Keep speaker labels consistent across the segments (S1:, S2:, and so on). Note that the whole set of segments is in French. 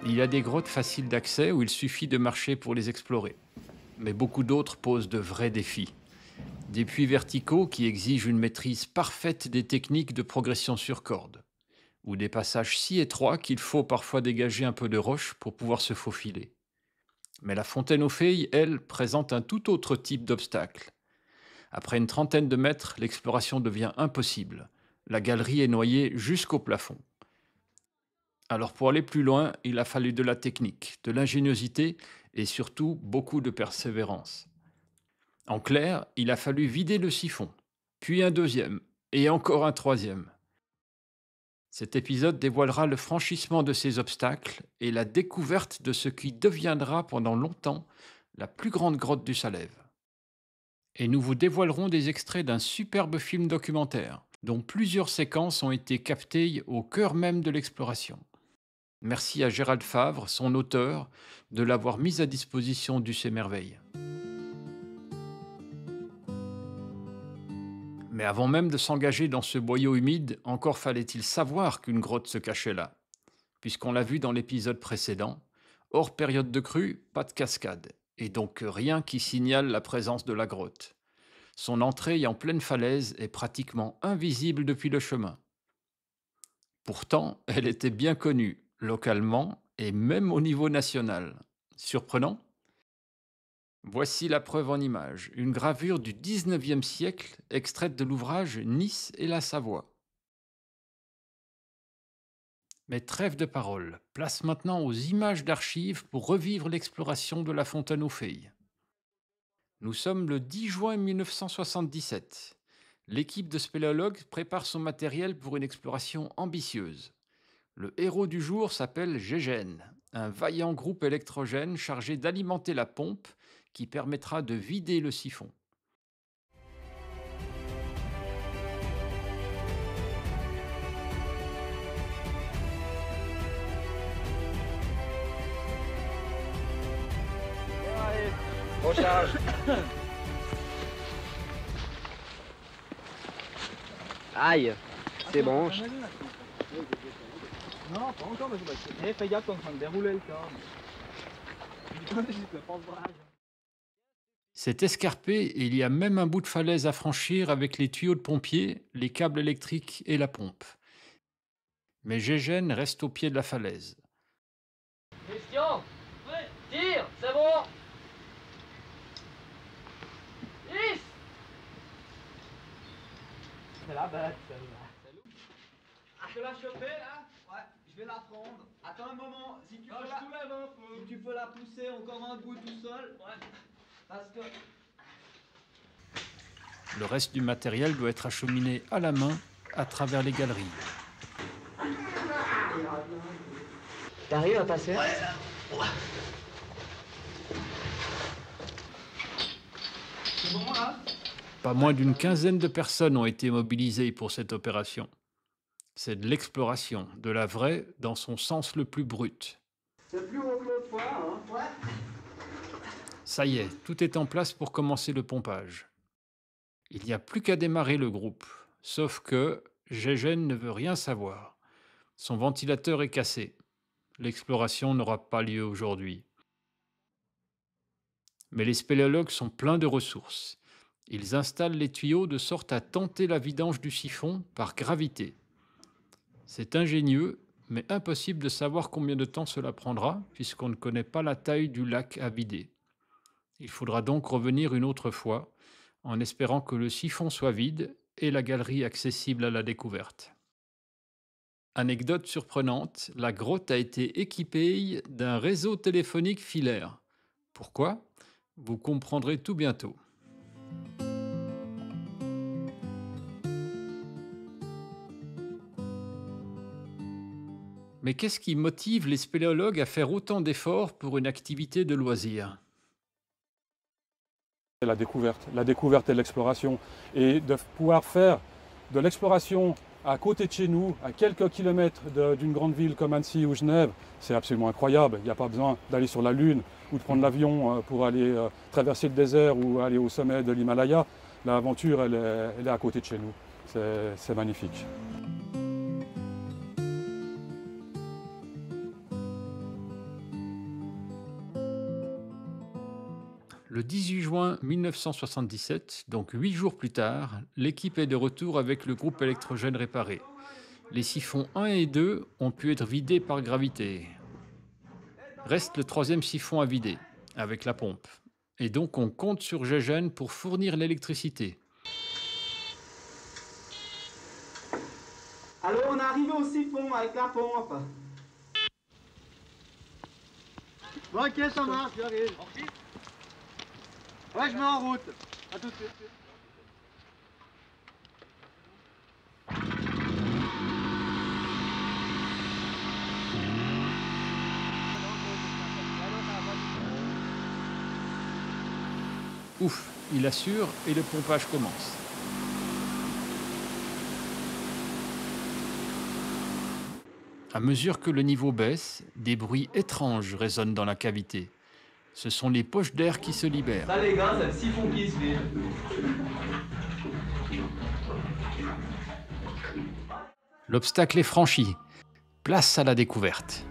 S1: Il y a des grottes faciles d'accès où il suffit de marcher pour les explorer. Mais beaucoup d'autres posent de vrais défis. Des puits verticaux qui exigent une maîtrise parfaite des techniques de progression sur corde. Ou des passages si étroits qu'il faut parfois dégager un peu de roche pour pouvoir se faufiler. Mais la fontaine aux fées, elle, présente un tout autre type d'obstacle. Après une trentaine de mètres, l'exploration devient impossible. La galerie est noyée jusqu'au plafond. Alors pour aller plus loin, il a fallu de la technique, de l'ingéniosité et surtout beaucoup de persévérance. En clair, il a fallu vider le siphon, puis un deuxième, et encore un troisième. Cet épisode dévoilera le franchissement de ces obstacles et la découverte de ce qui deviendra pendant longtemps la plus grande grotte du Salève. Et nous vous dévoilerons des extraits d'un superbe film documentaire, dont plusieurs séquences ont été captées au cœur même de l'exploration. Merci à Gérald Favre, son auteur, de l'avoir mis à disposition d'UC Merveille. Mais avant même de s'engager dans ce boyau humide, encore fallait-il savoir qu'une grotte se cachait là. Puisqu'on l'a vu dans l'épisode précédent, hors période de crue, pas de cascade, et donc rien qui signale la présence de la grotte. Son entrée en pleine falaise est pratiquement invisible depuis le chemin. Pourtant, elle était bien connue, localement et même au niveau national. Surprenant? Voici la preuve en image, une gravure du 19e siècle extraite de l'ouvrage Nice et la Savoie. Mais trêve de parole, place maintenant aux images d'archives pour revivre l'exploration de la fontaine aux fées. Nous sommes le 10 juin 1977. L'équipe de spéléologues prépare son matériel pour une exploration ambitieuse. Le héros du jour s'appelle Gégène, un vaillant groupe électrogène chargé d'alimenter la pompe qui permettra de vider le siphon.
S2: Allez, recharge. Aïe, c'est bon.
S3: Non, pas encore, mais fais gaffe, t'es en train de dérouler le corps. Putain, j'étais pas vrai.
S1: C'est escarpé et il y a même un bout de falaise à franchir avec les tuyaux de pompiers, les câbles électriques et la pompe. Mais Gégène reste au pied de la falaise.
S4: Christian, tire, c'est bon. Lisse.
S3: C'est la bête, celle-là.
S4: Tu peux la choper là?
S3: Ouais, je vais la prendre. Attends un moment, si tu,
S4: Ah,
S3: peux,
S4: je soulève un peu.
S3: si tu peux la pousser encore un bout tout seul.
S4: Ouais.
S3: Parce que.
S1: Le reste du matériel doit être acheminé à la main à travers les galeries.
S2: T'arrives à passer?
S3: C'est bon là?
S1: Pas moins d'une quinzaine de personnes ont été mobilisées pour cette opération. C'est de l'exploration, de la vraie dans son sens le plus brut.
S3: C'est plus haut que l'autre fois, hein? Ouais.
S1: Ça y est, tout est en place pour commencer le pompage. Il n'y a plus qu'à démarrer le groupe. Sauf que Gégène ne veut rien savoir. Son ventilateur est cassé. L'exploration n'aura pas lieu aujourd'hui. Mais les spéléologues sont pleins de ressources. Ils installent les tuyaux de sorte à tenter la vidange du siphon par gravité. C'est ingénieux, mais impossible de savoir combien de temps cela prendra, puisqu'on ne connaît pas la taille du lac à vider. Il faudra donc revenir une autre fois, en espérant que le siphon soit vide et la galerie accessible à la découverte. Anecdote surprenante, la grotte a été équipée d'un réseau téléphonique filaire. Pourquoi? Vous comprendrez tout bientôt. Mais qu'est-ce qui motive les spéléologues à faire autant d'efforts pour une activité de loisir?
S5: La découverte et l'exploration. Et de pouvoir faire de l'exploration à côté de chez nous, à quelques kilomètres d'une grande ville comme Annecy ou Genève, c'est absolument incroyable. Il n'y a pas besoin d'aller sur la Lune ou de prendre l'avion pour aller traverser le désert ou aller au sommet de l'Himalaya. L'aventure, elle est à côté de chez nous. C'est magnifique.
S1: Le 18 juin 1977, donc 8 jours plus tard, l'équipe est de retour avec le groupe électrogène réparé. Les siphons 1 et 2 ont pu être vidés par gravité. Reste le troisième siphon à vider, avec la pompe. Et donc on compte sur Gégène pour fournir l'électricité.
S3: Alors on est arrivé au siphon avec la pompe. Bon, ok, ça marche, j'arrive. Ouais, je mets en route. À tout de suite.
S1: Ouf, il assure et le pompage commence. À mesure que le niveau baisse, des bruits étranges résonnent dans la cavité. Ce sont les poches d'air qui se libèrent.
S3: Ça les gars, c'est le siphon qui se vide.
S1: L'obstacle est franchi. Place à la découverte.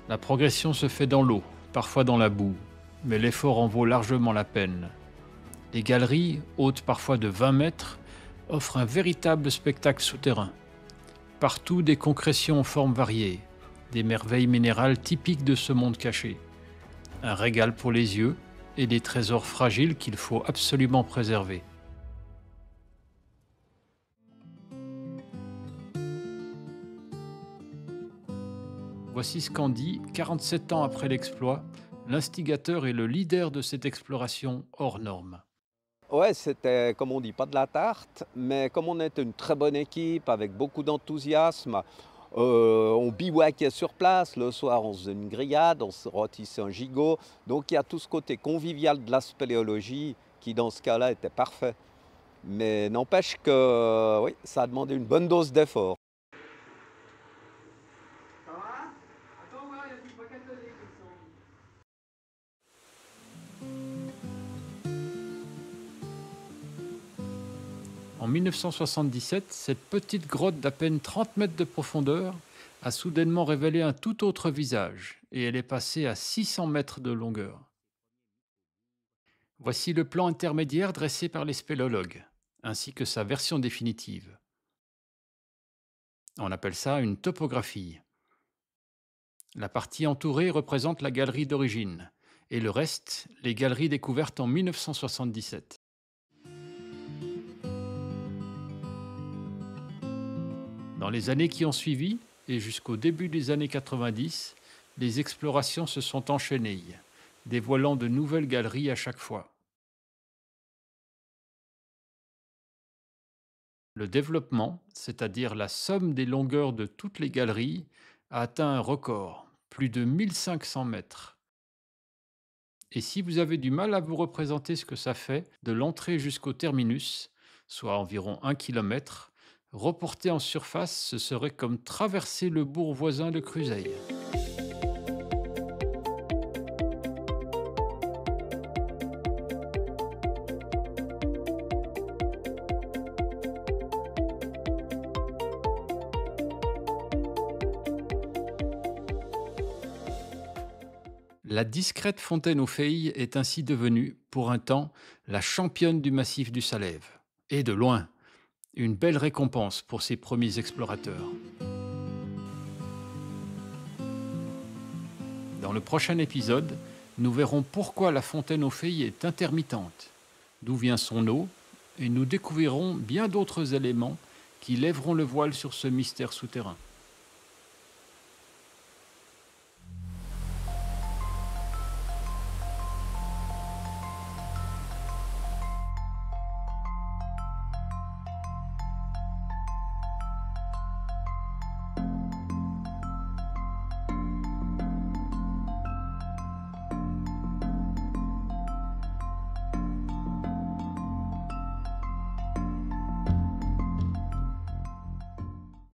S1: La progression se fait dans l'eau, parfois dans la boue, mais l'effort en vaut largement la peine. Les galeries, hautes parfois de 20 mètres, offrent un véritable spectacle souterrain. Partout des concrétions en formes variées, des merveilles minérales typiques de ce monde caché. Un régal pour les yeux et des trésors fragiles qu'il faut absolument préserver. Voici ce qu'en dit, 47 ans après l'exploit, l'instigateur et le leader de cette exploration hors norme.
S6: Ouais, c'était, comme on dit, pas de la tarte, mais comme on était une très bonne équipe avec beaucoup d'enthousiasme, on bivouaquait sur place. Le soir, on faisait une grillade, on se rôtissait un gigot. Donc il y a tout ce côté convivial de la spéléologie qui, dans ce cas-là, était parfait. Mais n'empêche que oui, ça a demandé une bonne dose d'effort.
S1: En 1977, cette petite grotte d'à peine 30 mètres de profondeur a soudainement révélé un tout autre visage et elle est passée à 600 mètres de longueur. Voici le plan intermédiaire dressé par les spéléologues, ainsi que sa version définitive. On appelle ça une topographie. La partie entourée représente la galerie d'origine et le reste, les galeries découvertes en 1977. Dans les années qui ont suivi, et jusqu'au début des années 90, les explorations se sont enchaînées, dévoilant de nouvelles galeries à chaque fois. Le développement, c'est-à-dire la somme des longueurs de toutes les galeries, a atteint un record, plus de 1500 mètres. Et si vous avez du mal à vous représenter ce que ça fait de l'entrée jusqu'au terminus, soit environ 1 km, reporté en surface, ce serait comme traverser le bourg voisin de Cruseilles. La discrète fontaine aux Feilles est ainsi devenue, pour un temps, la championne du massif du Salève. Et de loin. Une belle récompense pour ces premiers explorateurs. Dans le prochain épisode, nous verrons pourquoi la fontaine aux Feilles est intermittente, d'où vient son eau, et nous découvrirons bien d'autres éléments qui lèveront le voile sur ce mystère souterrain.